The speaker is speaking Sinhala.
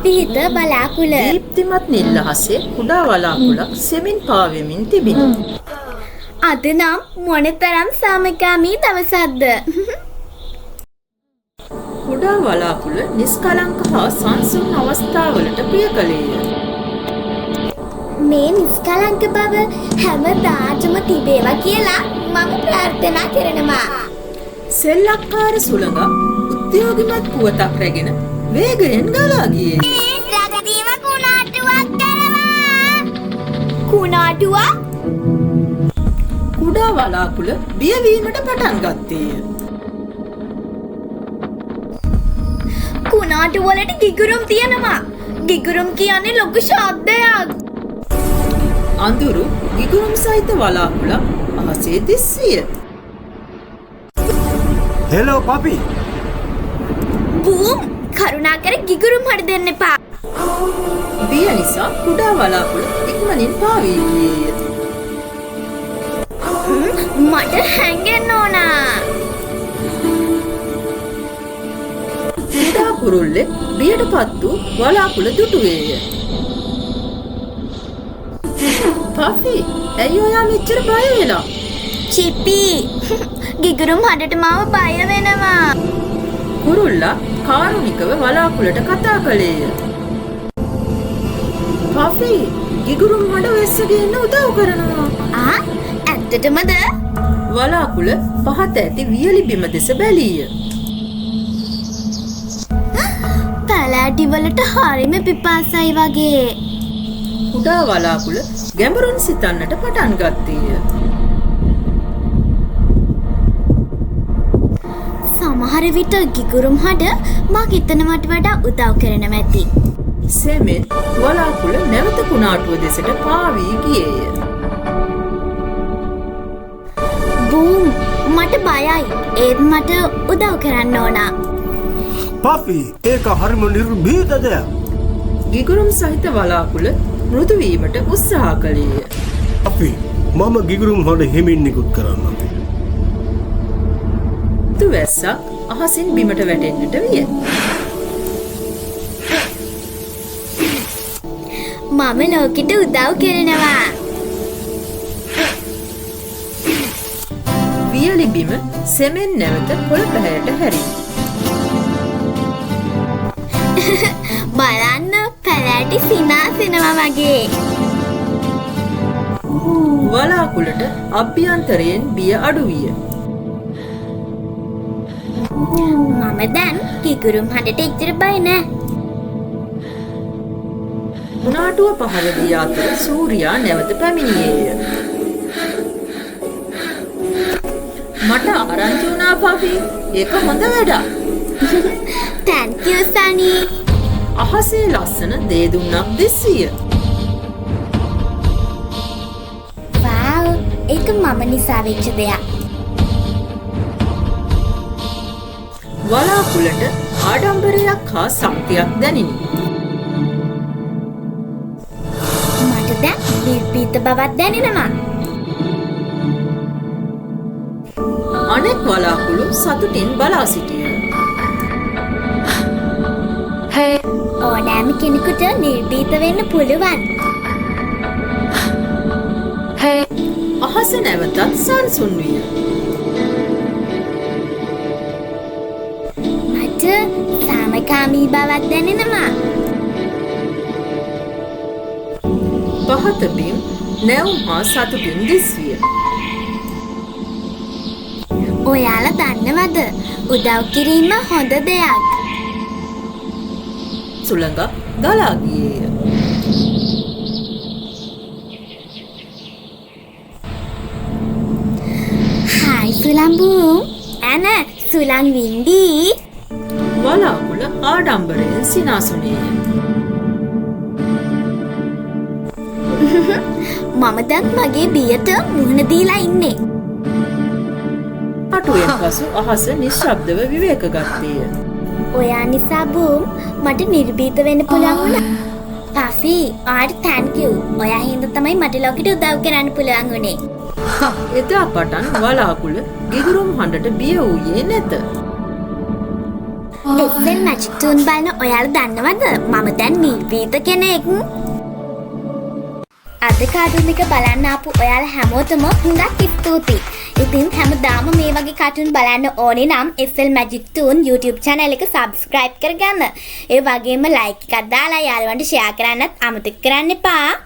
පිහිට බලාකුළ. දීප්තිමත් නිල් අහසේ කුඩා වලාකුළක් සෙමින් පාවෙමින් තිබිණි. අද නම් මොනතරම් සාමකාමී දවසක්ද? කුඩා වලාකුළ නිස්කලංක හා සංසුන් අවස්ථාවලට ප්‍රිය කළේය. මේ නිස්කලංක බව හැමදාටම තිබේවා කියලා මම ප්‍රාර්ථනා කරනවා. සෙල්ලක්කාර සුළඟ උද්‍යෝගිමත් පුවතක් රැගෙන වේගයෙන් ගලා ගියේ. රගදීම කුණාටුවක් කරනවා. කුණාටුවක්? කුඩා වලාකුළ බියවීමට පටන් ගත්තේය. කුණාටු වලට ගිගුරුම් තියෙනවා. ගිගුරුම් කියන්නේ ලොකු ශබ්දයක්. අඳුරු ගිගුරුම් සහිත වලාකුළක් අහසේ දිස්විය. හෙලෝ පපි. බූම් කරුණාකර ගිගුරුම් හරි දෙන්න එපා. බිය නිසා කුඩා වලාකුළ ඉක්මනින් පාවී ගියේය. මට හැංගෙන්න ඕන. කුඩා කුරුල්ලෙක් බියටපත් වූ වලාකුළ දුටුවේය. පෆි, ඇයි ඔයා මෙච්චර බය වෙලා? චිපි ගිගුරුම් හඬට මාව බය වෙනවා. කුරුල්ලා කාරුණිකව වලාකුළට කතා කළේය. පෆි, ගිගුරුම් හඬ වැස්සගෙන උදව් කරනවා. ඇත්තටමද? වලාකුළ පහත ඇති වියලි බිම දෙස බැලීය. පැලෑටි වලට හරිම පිපාසයි වගේ. කුඩා වලාකුළ ගැඹුරින් සිතන්නට පටන් ගත්තේය. සමහර විට ගිගුරුම් හඬ මා හිතනවට වඩා උදව් කරනවා ඇති. සෙමෙන් වලාකුළ නැවත කුණාටුව දෙසට පාවී ගියේය. බූම් මට බයයි. ඒත් මට උදව් කරන්න ඕන. පපි, ඒක හරිම නිර්භීත දෙයක්. ගිගුරුම් සහිත වලාකුළ මෘදු වීමට උත්සාහ කළේය. අපි මම ගිගුරුම් හොඳ හිමින් නිකුත් කරන්න. තුවැස්සක් අහසින් බිමට වැටෙන්නට විය. මම ලෝකෙට උදව් කරනවා. වියලි බිම සෙමෙන් නැවත පොළ පැහැයට හැරී. බලන්න පැලෑටි සිනාසෙනවා වගේ. වලාකුළට අභ්‍යන්තරයෙන් බිය අඩු විය. මම දැන් ගිගුරුම් හඬට එච්චර බය නෑ. කුණාටුව පහළ දී අතර සූර්යා නැවත පැමිණියේය. මට ආරංචි වුණා පෆි. ඒක හොඳ වැඩක්. Thank you Sani. අහසේ ලස්සන දේදුන්නක් දිස්විය. වව්, ඒක මම නිසා වෙච්ච දෙයක්. වලාකුළට ආඩම්බරයක් හා ශක්තියක් දැනිනි. මට දැන් නිර්භීත බවක් දැනෙනවා. අනෙක් වලාකුළු සතුටින් බලා සිටිය. ඕනෑම කෙනෙකුට නිර්භීත වෙන්න පුළුවන්. අහස නැවතත් සංසුන් විය. මට සාමකාමී බවක් දැනෙනවා. පහත බිම් නැවුම් හා සතුටින් දිස්විය. ඔයාලා දන්නවද? උදව් කිරීම හොඳ දෙයක්. සුළඟ ගලා ගියේය. හායි සුලංබු. ඇන සුලං වින්දි. වලාකුළ ආඩම්බරයෙන් සිනාසුනේය. මම දැන් මගේ බියට මුහුණ දීලා ඉන්නේ. අටුවෙන් පසු අහස නිශ්ශබ්දව විවේක ගත්තේය. ඔයා නිසා බූම් මට නිර්භීත වෙන්න පුළුවන් වුණා. පෆි, ආට තැන්ක් යූ. ඔයා හින්දා තමයි මට ලෝකෙට උදව් කරන්න පුළුවන් වුණේ. එදා පටන් වලාකුළ ගිගුරුම් හඬට බිය වූයේ නැත. එස්සෙන් මැජික් ටූන් බලන ඔයාලා දන්නවද? මම දැන් නිර්වීත කෙනෙක්. අද කාටුන් එක බලන්න ආපු ඔයාලා හැමෝටම හුඟක් ස්තුතියි. ඉතින් හැමදාම මේ වගේ කාටුන් බලන්න ඕනේ නම් SL Magic Toon YouTube channel එක subscribe කරගන්න. ඒ වගේම like එකක් දාලා යාළුවන්ට share කරන්නත් අමතක කරන්න එපා.